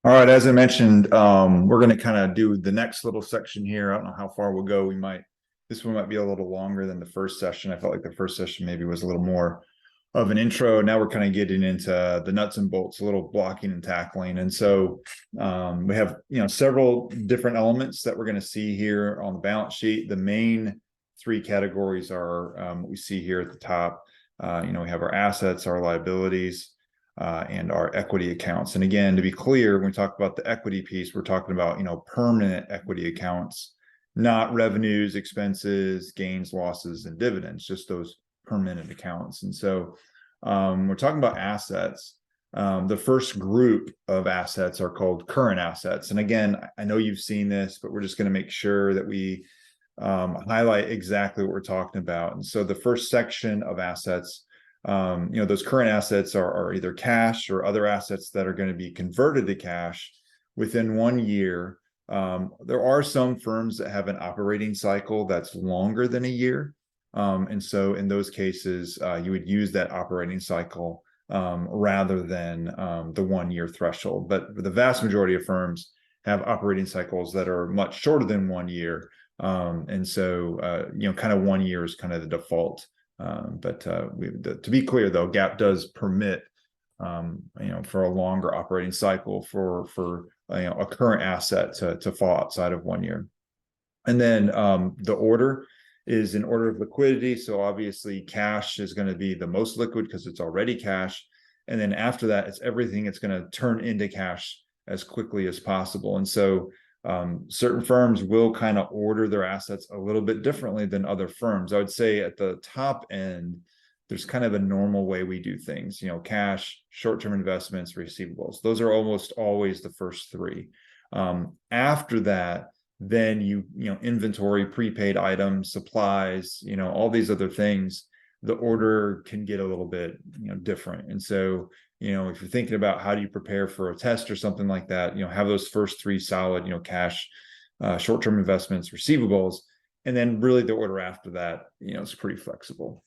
All right, as I mentioned, we're going to kind of do the next little section here. I don't know how far we'll go. This one might be a little longer than the first session. I felt like the first session maybe was a little more of an intro. Now we're kind of getting into the nuts and bolts, a little blocking and tackling. And so we have, several different elements that we're going to see here on the balance sheet. The main three categories are what we see here at the top. We have our assets, our liabilities, and our equity accounts. And again, to be clear, when we talk about the equity piece, we're talking about, permanent equity accounts, not revenues, expenses, gains, losses, and dividends, just those permanent accounts. And so we're talking about assets. The first group of assets are called current assets. And again, I know you've seen this, but we're just going to make sure that we highlight exactly what we're talking about. And so the first section of assets, those current assets are either cash or other assets that are going to be converted to cash within 1 year. There are some firms that have an operating cycle that's longer than a year. And so in those cases, you would use that operating cycle rather than the 1 year threshold. But the vast majority of firms have operating cycles that are much shorter than 1 year. And so, kind of 1 year is kind of the default. But to be clear, though, GAAP does permit, for a longer operating cycle for a current asset to fall outside of 1 year. And then the order is an order of liquidity. So obviously, cash is going to be the most liquid because it's already cash. And then after that, it's everything it's going to turn into cash as quickly as possible. And so certain firms will kind of order their assets a little bit differently than other firms. I would say at the top end, there's kind of a normal way we do things, cash, short-term investments, receivables. Those are almost always the first three. After that, then inventory, prepaid items, supplies, all these other things, the order can get a little bit, different. And so, if you're thinking about how do you prepare for a test or something like that, have those first three solid, cash, short-term investments, receivables, and then really the order after that, is pretty flexible.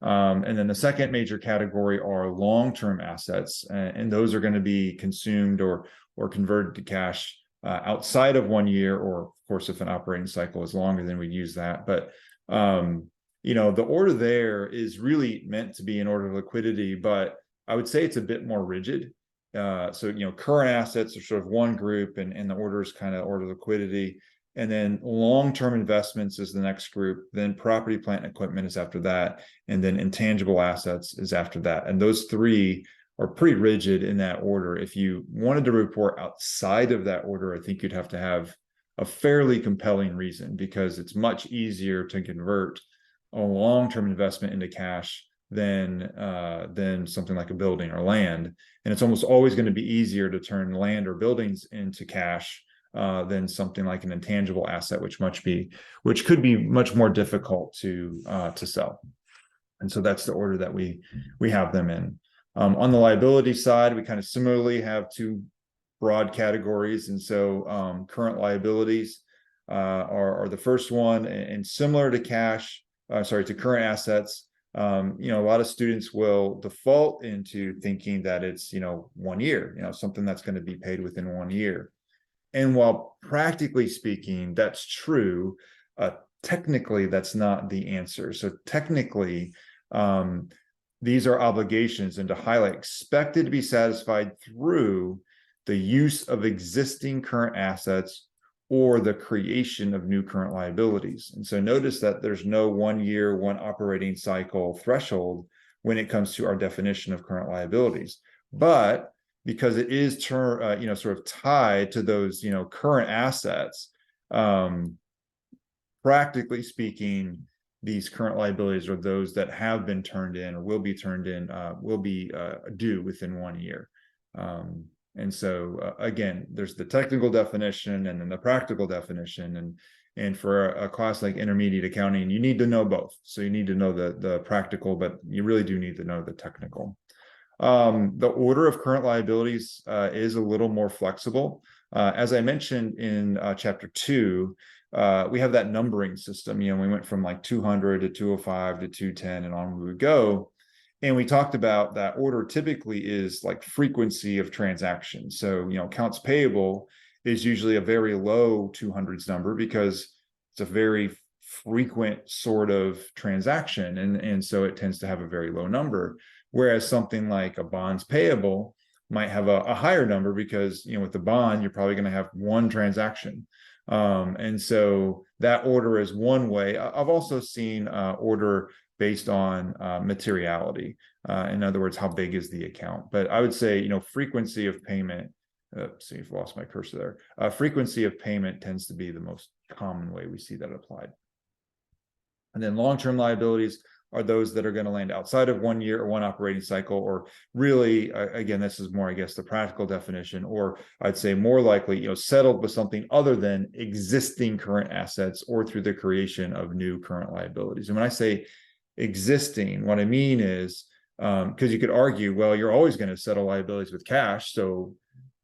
And then the second major category are long-term assets, and those are going to be consumed or converted to cash outside of 1 year, or of course, if an operating cycle is longer, then we'd use that. But the order there is really meant to be an order of liquidity, but I would say it's a bit more rigid. So, current assets are sort of one group, and the order is kind of order liquidity. And then long-term investments is the next group. Then property, plant, and equipment is after that. And then intangible assets is after that. And those three are pretty rigid in that order. If you wanted to report outside of that order, I think you'd have to have a fairly compelling reason, because it's much easier to convert a long-term investment into cash than something like a building or land. And it's almost always going to be easier to turn land or buildings into cash than something like an intangible asset, which could be much more difficult to sell. And so that's the order that we have them in. On the liability side, we kind of similarly have two broad categories. And so current liabilities are the first one, and similar to to current assets. A lot of students will default into thinking that it's, 1 year, something that's going to be paid within 1 year. And while practically speaking, that's true, technically, that's not the answer. So technically, these are obligations, and to highlight, expected to be satisfied through the use of existing current assets or the creation of new current liabilities. And so notice that there's no 1 year, one operating cycle threshold when it comes to our definition of current liabilities. But because it is sort of tied to those, current assets, practically speaking, these current liabilities are those that have been turned in or will be turned in, will be due within 1 year. And so, again, there's the technical definition and then the practical definition. And for a class like intermediate accounting, you need to know both. So you need to know the practical, but you really do need to know the technical. The order of current liabilities is a little more flexible. As I mentioned in chapter 2, we have that numbering system. We went from like 200 to 205 to 210 and on we would go. And we talked about that order typically is like frequency of transactions. So, accounts payable is usually a very low 200s number because it's a very frequent sort of transaction. And so it tends to have a very low number. Whereas something like a bonds payable might have a higher number because, with the bond, you're probably going to have one transaction. And so that order is one way. I've also seen order based on materiality. In other words, how big is the account? But I would say, frequency of payment. See, I've lost my cursor there. Frequency of payment tends to be the most common way we see that applied. And then long-term liabilities are those that are going to land outside of 1 year or one operating cycle, or really, again, this is more, I guess, the practical definition, or I'd say more likely, settled with something other than existing current assets or through the creation of new current liabilities. And when I say existing, what I mean is, because you could argue, well, you're always going to settle liabilities with cash, so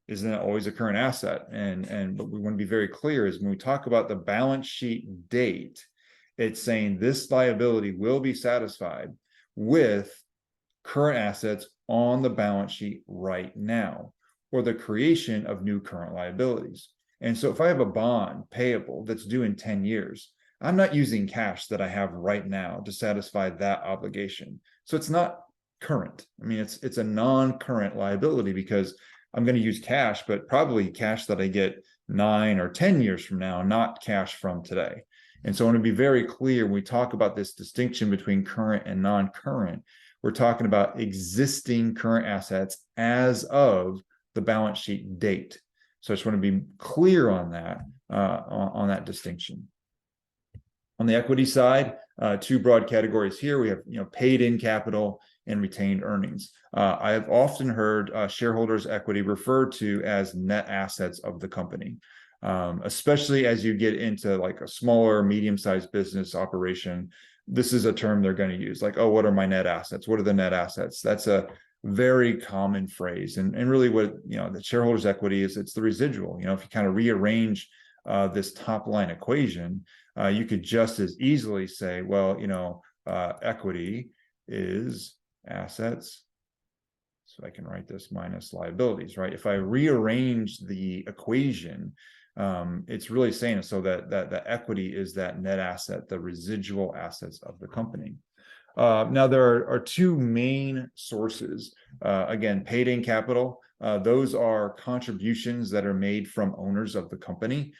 isn't that always a current asset? But we want to be very clear is when we talk about the balance sheet date, it's saying this liability will be satisfied with current assets on the balance sheet right now, or the creation of new current liabilities. And so if I have a bond payable that's due in 10 years, I'm not using cash that I have right now to satisfy that obligation. So it's not current. I mean, it's a non-current liability because I'm going to use cash, but probably cash that I get 9 or 10 years from now, not cash from today. And so I want to be very clear when we talk about this distinction between current and non-current, we're talking about existing current assets as of the balance sheet date. So I just want to be clear on that distinction. On the equity side, two broad categories here. We have paid in capital and retained earnings. I have often heard shareholders' equity referred to as net assets of the company. Especially as you get into like a smaller, medium-sized business operation, this is a term they're going to use. Like, oh, what are my net assets? What are the net assets? That's a very common phrase. And really what, the shareholders equity is, it's the residual. If you kind of rearrange this top line equation, you could just as easily say, well, equity is assets. So I can write this minus liabilities, right? If I rearrange the equation, it's really saying so that the equity is that net asset, the residual assets of the company. Now there are two main sources. Again, paid in capital. Those are contributions that are made from owners of the company.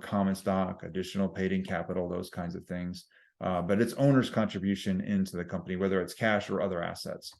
Common stock, additional paid in capital, those kinds of things. But it's owner's contribution into the company, whether it's cash or other assets.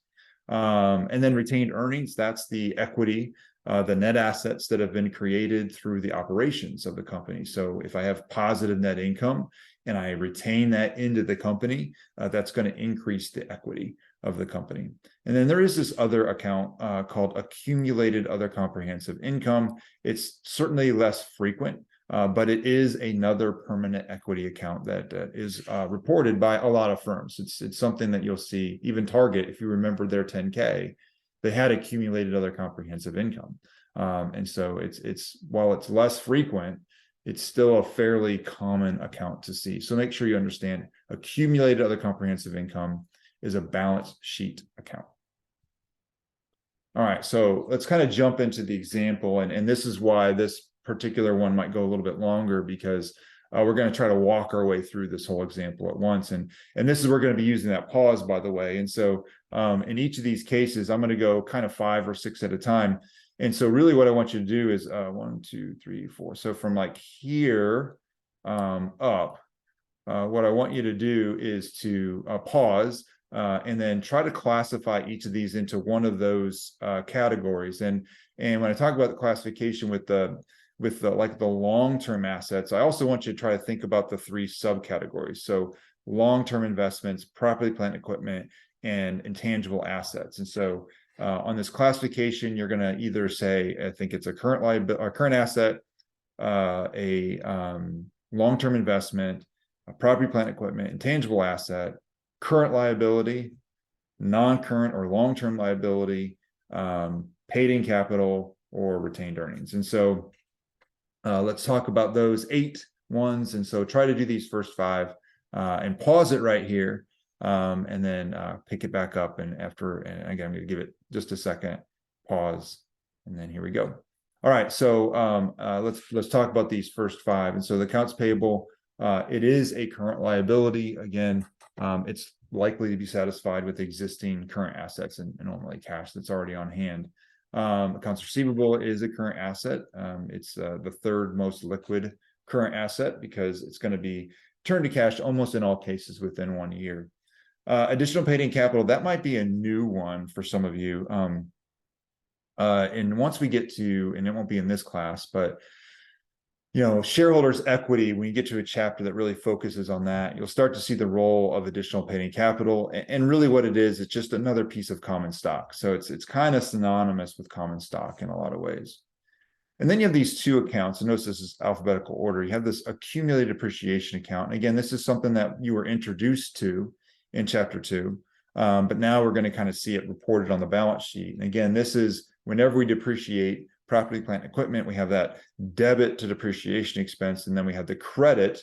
And then retained earnings, that's the equity, the net assets that have been created through the operations of the company. So if I have positive net income and I retain that into the company, that's going to increase the equity of the company. And then there is this other account called accumulated other comprehensive income. It's certainly less frequent, but it is another permanent equity account that is reported by a lot of firms. It's something that you'll see, even Target, if you remember their 10K, they had accumulated other comprehensive income. And so it's while it's less frequent, it's still a fairly common account to see. So make sure you understand accumulated other comprehensive income is a balance sheet account. All right, so let's kind of jump into the example. And this is why this particular one might go a little bit longer, because we're going to try to walk our way through this whole example at once. And this is, we're going to be using that pause, by the way. And so in each of these cases, I'm going to go kind of 5 or 6 at a time. And so really what I want you to do is 1, 2, 3, 4. So from like here up, what I want you to do is to pause and then try to classify each of these into one of those categories. And when I talk about the classification with the long-term assets, I also want you to try to think about the 3 subcategories. So long-term investments, property, plant, equipment, and intangible assets. And so on this classification, you're going to either say, I think it's a current liability, or current asset, a long-term investment, a property, plant, equipment, intangible asset, current liability, non-current or long-term liability, paid in capital, or retained earnings. And so let's talk about those 8 ones. And so try to do these first 5 and pause it right here. and then pick it back up. And again, I'm going to give it just a second, pause, and then here we go. All right, so let's talk about these first five. And so the accounts payable, it is a current liability. Again, it's likely to be satisfied with existing current assets and normally cash that's already on hand. Accounts receivable is a current asset. It's the third most liquid current asset because it's going to be turned to cash almost in all cases within 1 year. Additional paid-in capital, that might be a new one for some of you. And once we get to, and it won't be in this class, but shareholders equity, when you get to a chapter that really focuses on that, you'll start to see the role of additional paid-in capital. And really what it is, it's just another piece of common stock. So it's kind of synonymous with common stock in a lot of ways. And then you have these two accounts. And notice this is alphabetical order. You have this accumulated depreciation account. And again, this is something that you were introduced to in chapter 2. But now we're going to kind of see it reported on the balance sheet. And again, this is whenever we depreciate property, plant, and equipment, we have that debit to depreciation expense, and then we have the credit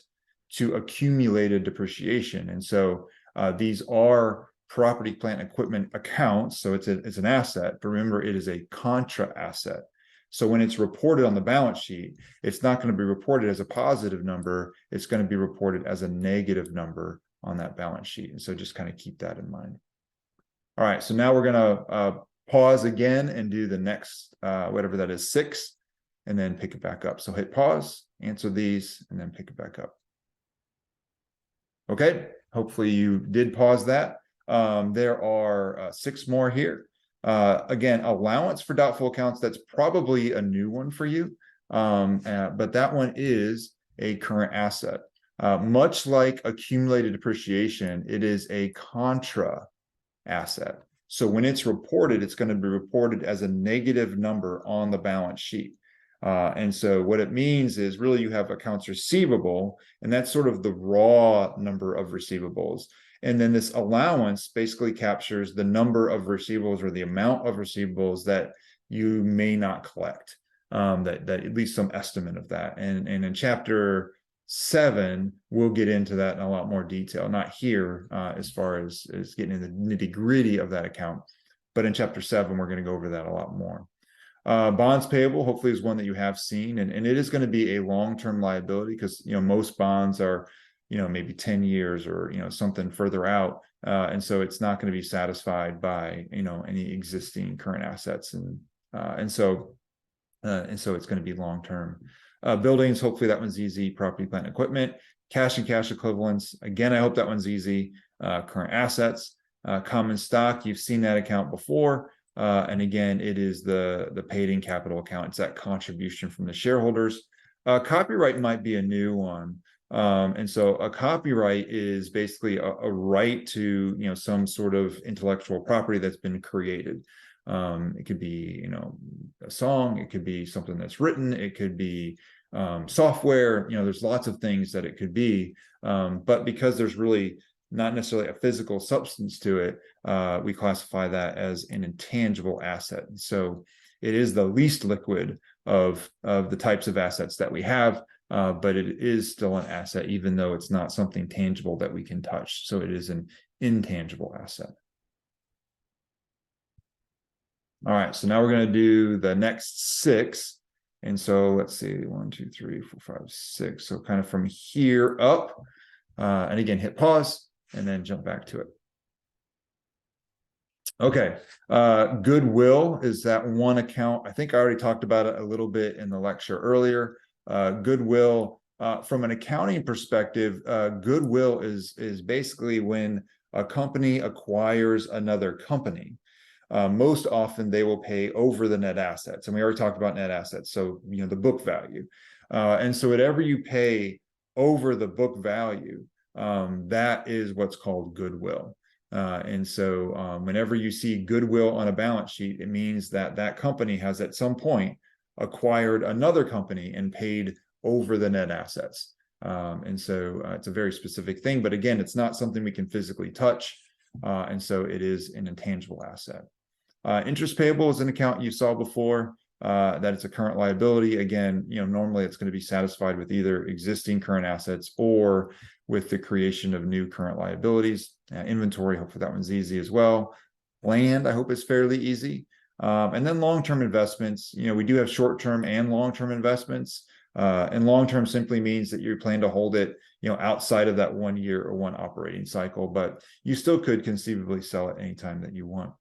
to accumulated depreciation. And so these are property, plant, and equipment accounts. So it's an asset, but remember, it is a contra asset. So when it's reported on the balance sheet, it's not going to be reported as a positive number. It's going to be reported as a negative number on that balance sheet. And so just kind of keep that in mind. All right, so now we're going to pause again and do the next, whatever that is, 6, and then pick it back up. So hit pause, answer these, and then pick it back up. Okay, hopefully you did pause that. There are 6 more here. Again, allowance for doubtful accounts, that's probably a new one for you, but that one is a current asset. Much like accumulated depreciation, it is a contra asset. So when it's reported, it's going to be reported as a negative number on the balance sheet. And so what it means is really you have accounts receivable, and that's sort of the raw number of receivables. And then this allowance basically captures the number of receivables or the amount of receivables that you may not collect, that at least some estimate of that. And in chapter 7, we'll get into that in a lot more detail, not here as far as getting into the nitty-gritty of that account, but in chapter 7, we're going to go over that a lot more. Bonds payable, hopefully, is one that you have seen, and it is going to be a long-term liability because most bonds are maybe 10 years or something further out, and so it's not going to be satisfied by any existing current assets, and so it's going to be long-term. Buildings, hopefully that one's easy. Property, plant, equipment. Cash and cash equivalents, again, I hope that one's easy. Current assets. Common stock, you've seen that account before, and again, it is the paid-in capital account. It's that contribution from the shareholders. Copyright might be a new one. And so a copyright is basically a right to some sort of intellectual property that's been created. It could be a song, it could be something that's written, it could be software, there's lots of things that it could be, but because there's really not necessarily a physical substance to it, we classify that as an intangible asset. So it is the least liquid of the types of assets that we have, but it is still an asset, even though it's not something tangible that we can touch. So it is an intangible asset. All right, so now we're going to do the next 6. And so let's see, 1, 2, 3, 4, 5, 6. So kind of from here up, and again, hit pause and then jump back to it. Okay, goodwill is that one account. I think I already talked about it a little bit in the lecture earlier. Goodwill, from an accounting perspective, goodwill is basically when a company acquires another company. Most often they will pay over the net assets, and we already talked about net assets, so the book value, and so whatever you pay over the book value, that is what's called goodwill. And so whenever you see goodwill on a balance sheet, it means that that company has at some point acquired another company and paid over the net assets. And so it's a very specific thing, but again, it's not something we can physically touch, and so it is an intangible asset. Interest payable is an account you saw before. that it's a current liability. Again, normally it's going to be satisfied with either existing current assets or with the creation of new current liabilities. Inventory, hopefully that one's easy as well. Land, I hope it's fairly easy. And then long-term investments, we do have short-term and long-term investments. And long-term simply means that you plan to hold it, outside of that 1 year or one operating cycle, but you still could conceivably sell it anytime that you want.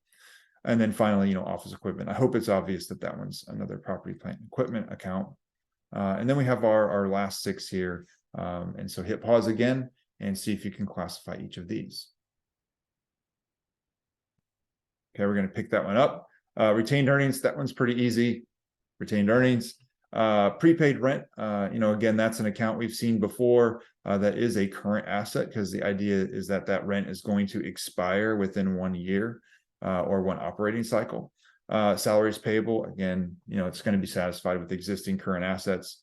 And then finally, office equipment. I hope it's obvious that that one's another property, plant, and equipment account. And then we have our last 6 here. And so hit pause again and see if you can classify each of these. Okay, we're going to pick that one up. Retained earnings, that one's pretty easy. Retained earnings. Prepaid rent, again, that's an account we've seen before. That is a current asset because the idea is that that rent is going to expire within 1 year or one operating cycle. Salaries payable, again, it's going to be satisfied with existing current assets.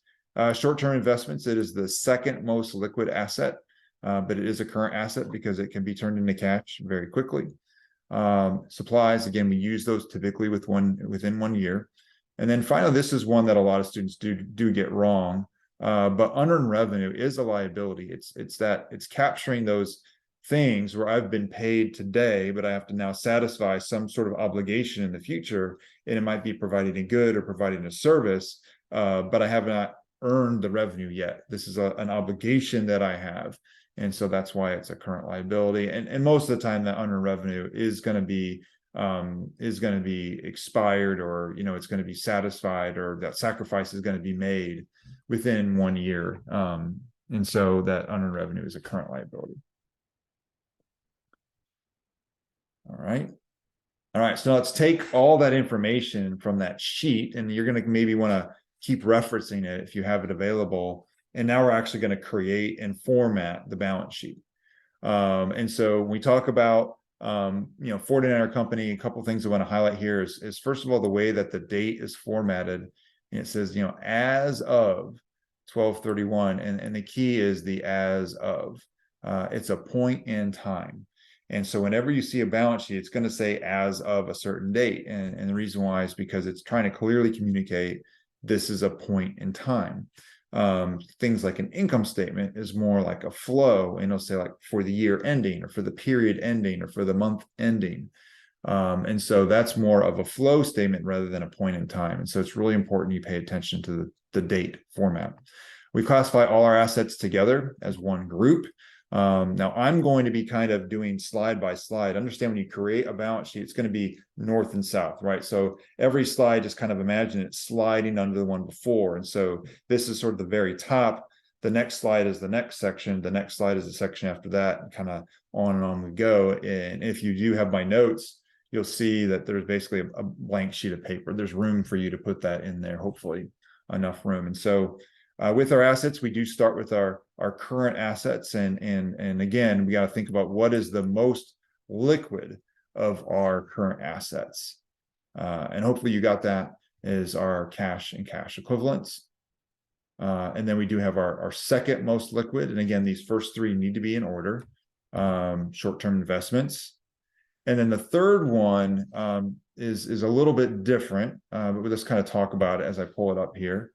Short-term investments, it is the second most liquid asset, but it is a current asset because it can be turned into cash very quickly. Supplies, again, we use those typically within 1 year. And then finally, this is one that a lot of students do get wrong, but unearned revenue is a liability. It's capturing those things where I've been paid today, but I have to now satisfy some sort of obligation in the future, and it might be providing a good or providing a service, but I have not earned the revenue yet. This is an obligation that I have, and so that's why it's a current liability. And most of the time, that unearned revenue is going to be expired, or it's going to be satisfied, or that sacrifice is going to be made within 1 year, and so that unearned revenue is a current liability. All right, so let's take all that information from that sheet, and you're going to maybe want to keep referencing it if you have it available, and now we're actually going to create and format the balance sheet. And so when we talk about 49er company, a couple of things I want to highlight here is first of all, the way that the date is formatted. And it says, as of 12/31, and the key is the as of. It's a point in time. And so whenever you see a balance sheet, it's going to say as of a certain date. And the reason why is because it's trying to clearly communicate this is a point in time. Things like an income statement is more like a flow, and it'll say like for the year ending, or for the period ending, or for the month ending. And so that's more of a flow statement rather than a point in time. And so it's really important you pay attention to the date format. We classify all our assets together as one group. Now I'm going to be kind of doing slide by slide. Understand when you create a balance sheet, it's going to be north and south, right? So every slide, just kind of imagine it sliding under the one before. And so this is sort of the very top. The next slide is the next section. The next slide is the section after that, and kind of on and on we go. And if you do have my notes, you'll see that there's basically a blank sheet of paper. There's room for you to put that in there, hopefully enough room. And so with our assets, we do start with our current assets, and again, we got to think about what is the most liquid of our current assets, and hopefully you got that is our cash and cash equivalents, and then we do have our second most liquid, and again, these first three need to be in order. Short-term investments, and then the third one is a little bit different, but we'll just kind of talk about it as I pull it up here.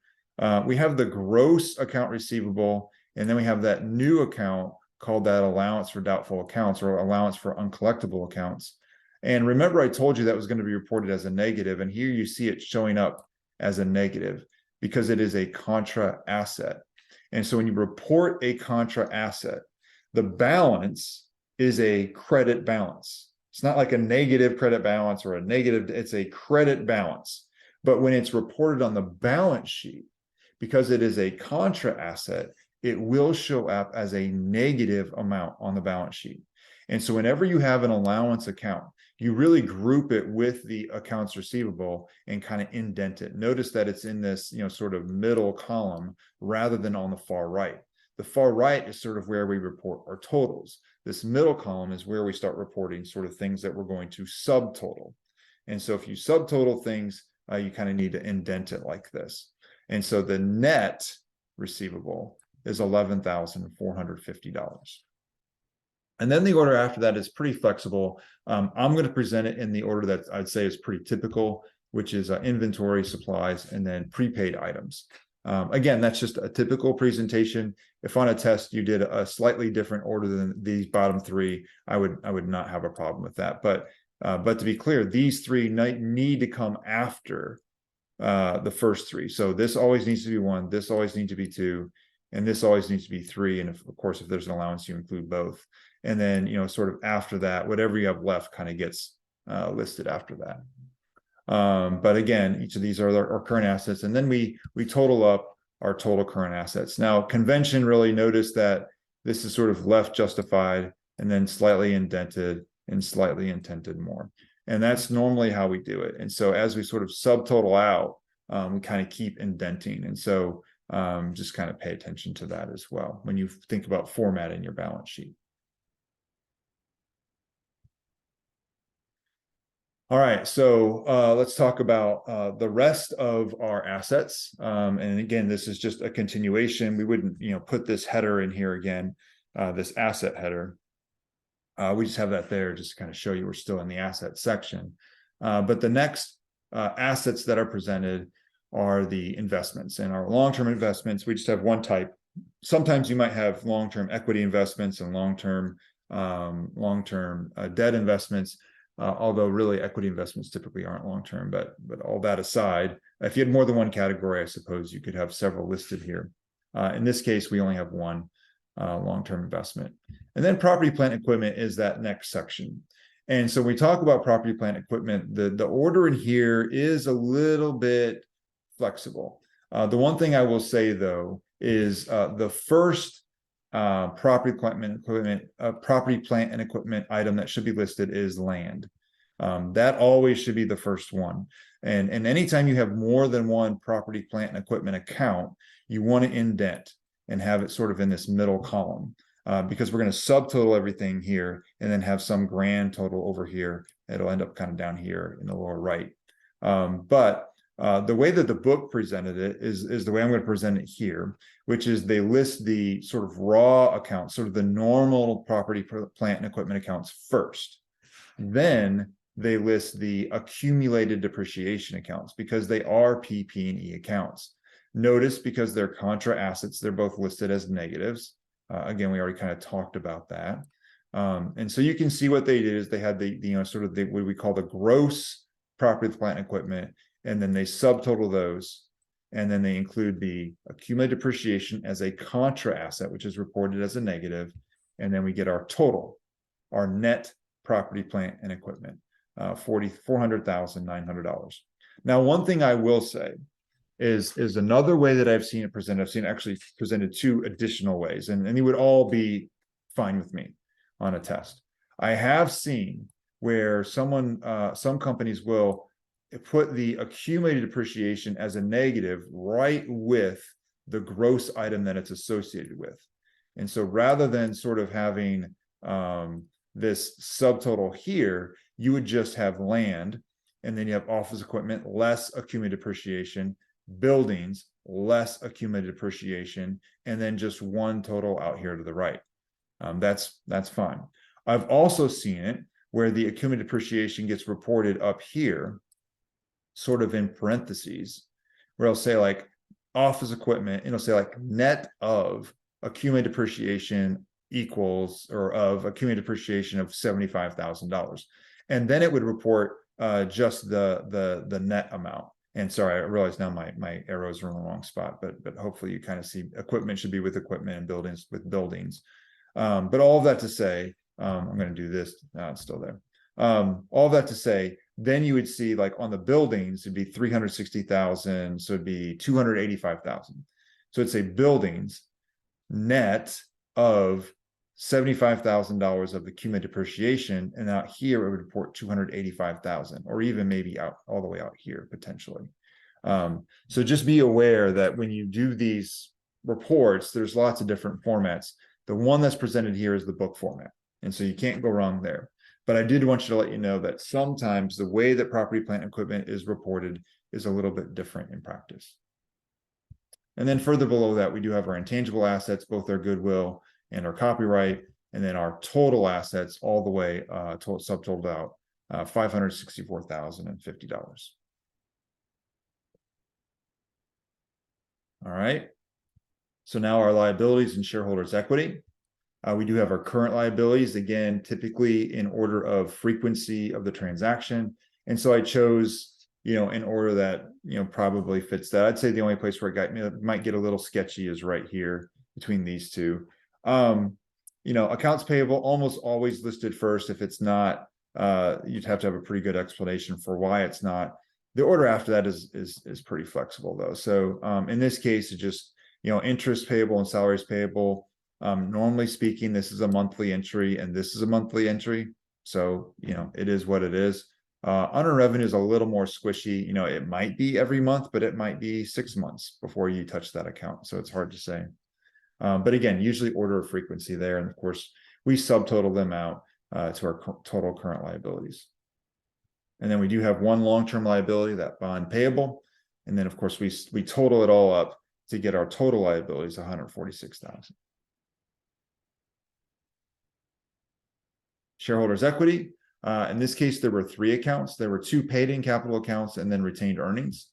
We have the gross account receivable, and then we have that new account called that allowance for doubtful accounts, or allowance for uncollectible accounts. And remember, I told you that was going to be reported as a negative, and here you see it showing up as a negative because it is a contra asset. And so when you report a contra asset, the balance is a credit balance. It's not like a negative credit balance or a negative, it's a credit balance. But when it's reported on the balance sheet, because it is a contra asset, it will show up as a negative amount on the balance sheet. And so whenever you have an allowance account, you really group it with the accounts receivable and kind of indent it. Notice that it's in this, sort of middle column rather than on the far right. The far right is sort of where we report our totals. This middle column is where we start reporting sort of things that we're going to subtotal. And so if you subtotal things, you kind of need to indent it like this. And so the net receivable is $11,450. And then the order after that is pretty flexible. I'm going to present it in the order that I'd say is pretty typical. which is inventory, supplies, and then prepaid items. Again, that's just a typical presentation. If on a test you did a slightly different order than these bottom three, I would not have a problem with that. But to be clear, these three need to come after the first three. So this always needs to be 1, this always needs to be 2, and this always needs to be 3. And of course, if there's an allowance, you include both. And then, sort of after that, whatever you have left kind of gets listed after that. But again, each of these are our current assets, and then we total up our total current assets. Now, convention really noticed that this is sort of left justified and then slightly indented and slightly indented more. And that's normally how we do it. And so as we sort of subtotal out, we kind of keep indenting. And so just kind of pay attention to that as well when you think about formatting your balance sheet. All right, so let's talk about the rest of our assets. And again, this is just a continuation. We wouldn't, put this header in here again, this asset header. We just have that there just to kind of show you we're still in the asset section. But the next assets that are presented are the investments. And our long-term investments, we just have one type. Sometimes you might have long-term equity investments and long-term debt investments. Although really equity investments typically aren't long-term, but all that aside, if you had more than one category, I suppose you could have several listed here. In this case, we only have one long-term investment. And then property, plant, equipment is that next section. And so we talk about property, plant, equipment. The order in here is a little bit flexible. The one thing I will say though is the first property, plant, and equipment item that should be listed is land. That always should be the first one. And anytime you have more than one property, plant, and equipment account, you want to indent and have it sort of in this middle column because we're going to subtotal everything here and then have some grand total over here. It'll end up kind of down here in the lower right. But the way that the book presented it is the way I'm going to present it here, which is they list the sort of raw accounts, sort of the normal property, plant, and equipment accounts first. Then they list the accumulated depreciation accounts because they are PP&E accounts. Notice because they're contra assets, they're both listed as negatives. Again, we already kind of talked about that. And so you can see what they did is they had the sort of what we call the gross property, plant, and equipment, and then they subtotal those, and then they include the accumulated depreciation as a contra asset, which is reported as a negative, and then we get our total, our net property, plant, and equipment, $400,900. Now, one thing I will say is another way that I've seen it presented. I've seen it actually presented 2 additional ways, and they would all be fine with me on a test. I have seen where some companies will put the accumulated depreciation as a negative right with the gross item that it's associated with. And so rather than sort of having this subtotal here, you would just have land, and then you have office equipment, less accumulated depreciation, buildings, less accumulated depreciation, and then just one total out here to the right. That's fine. I've also seen it where the accumulated depreciation gets reported up here, sort of in parentheses, where I'll say like office equipment, and it'll say like net of accumulated depreciation equals, or of accumulated depreciation of $75,000. And then it would report just the net amount. And sorry, I realize now my arrows are in the wrong spot, but hopefully you kind of see equipment should be with equipment and buildings with buildings. But all of that to say, I'm going to do this. No, it's still there. All of that to say, then you would see like on the buildings, it'd be 360,000. So it'd be 285,000. So it'd say buildings net of $75,000 of accumulated depreciation. And out here, it would report 285,000, or even maybe out all the way out here potentially. So just be aware that when you do these reports, there's lots of different formats. The one that's presented here is the book format. And so you can't go wrong there. But I did want you to let you know that sometimes the way that property, plant, and equipment is reported is a little bit different in practice. And then further below that, we do have our intangible assets, both our goodwill and our copyright, and then our total assets all the way subtotaled out, $564,050. right. So now our liabilities and shareholders equity. We do have our current liabilities, again, typically in order of frequency of the transaction. And so I chose, in order that, probably fits that. I'd say the only place where it might get a little sketchy is right here between these two. Accounts payable almost always listed first. If it's not, you'd have to have a pretty good explanation for why it's not. The order after that is pretty flexible though. So in this case, it just, interest payable and salaries payable. Normally speaking, this is a monthly entry and this is a monthly entry. So, it is what it is. Unearned revenue is a little more squishy. It might be every month, but it might be 6 months before you touch that account. So it's hard to say. But again, usually order of frequency there. And of course, we subtotal them out to our total current liabilities. And then we do have one long-term liability, that bond payable. And then of course, we total it all up to get our total liabilities, $146,000. Shareholders equity. In this case, there were 3 accounts. There were 2 paid-in capital accounts and then retained earnings.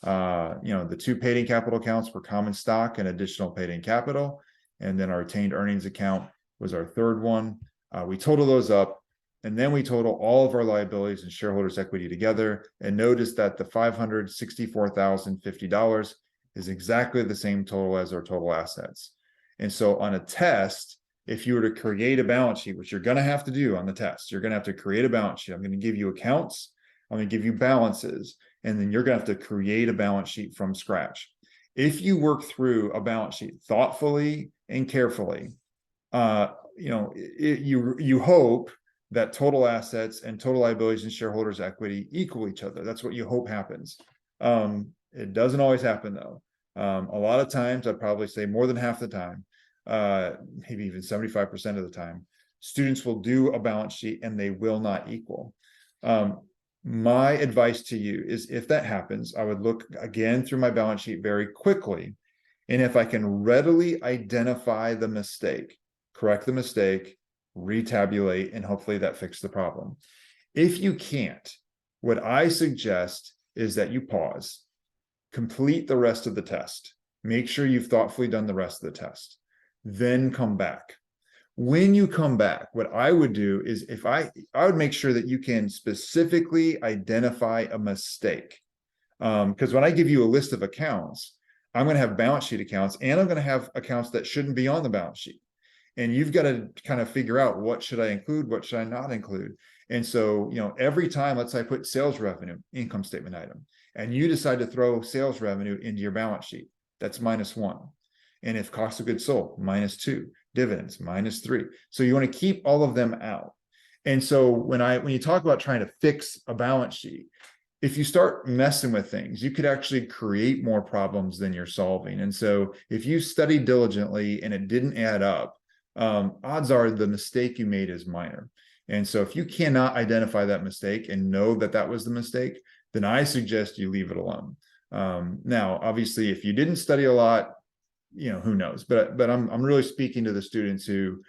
The 2 paid-in capital accounts were common stock and additional paid-in capital. And then our retained earnings account was our third one. We total those up, and then we total all of our liabilities and shareholders equity together. And notice that the $564,050 is exactly the same total as our total assets. And so on a test, if you were to create a balance sheet, which you're going to have to do on the test, you're going to have to create a balance sheet. I'm going to give you accounts. I'm going to give you balances, and then you're going to have to create a balance sheet from scratch. If you work through a balance sheet thoughtfully and carefully, you hope that total assets and total liabilities and shareholders equity equal each other. That's what you hope happens. It doesn't always happen though. A lot of times, I'd probably say more than half the time, maybe even 75% of the time, students will do a balance sheet and they will not equal. My advice to you is, if that happens, I would look again through my balance sheet very quickly. And if I can readily identify the mistake, correct the mistake, retabulate, and hopefully that fixed the problem. If you can't, what I suggest is that you pause, complete the rest of the test, make sure you've thoughtfully done the rest of the test, then come back. When you come back, what I would do is, I would make sure that you can specifically identify a mistake. Because when I give you a list of accounts, I'm going to have balance sheet accounts, and I'm going to have accounts that shouldn't be on the balance sheet. And you've got to kind of figure out, what should I include? What should I not include? And so, every time, let's say I put sales revenue, income statement item, and you decide to throw sales revenue into your balance sheet, that's -1. And if cost of goods sold, -2, dividends, -3. So you want to keep all of them out. And so when you talk about trying to fix a balance sheet, if you start messing with things, you could actually create more problems than you're solving. And so if you studied diligently and it didn't add up, odds are the mistake you made is minor. And so if you cannot identify that mistake and know that that was the mistake, then I suggest you leave it alone. Now, obviously, if you didn't study a lot, who knows? But I'm really speaking to the students who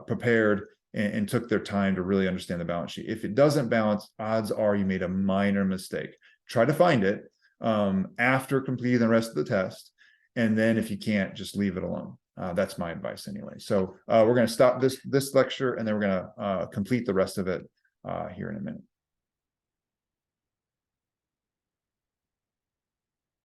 prepared and took their time to really understand the balance sheet. If it doesn't balance, odds are you made a minor mistake. Try to find it after completing the rest of the test. And then if you can't, just leave it alone. That's my advice anyway. So we're going to stop this lecture, and then we're going to complete the rest of it here in a minute.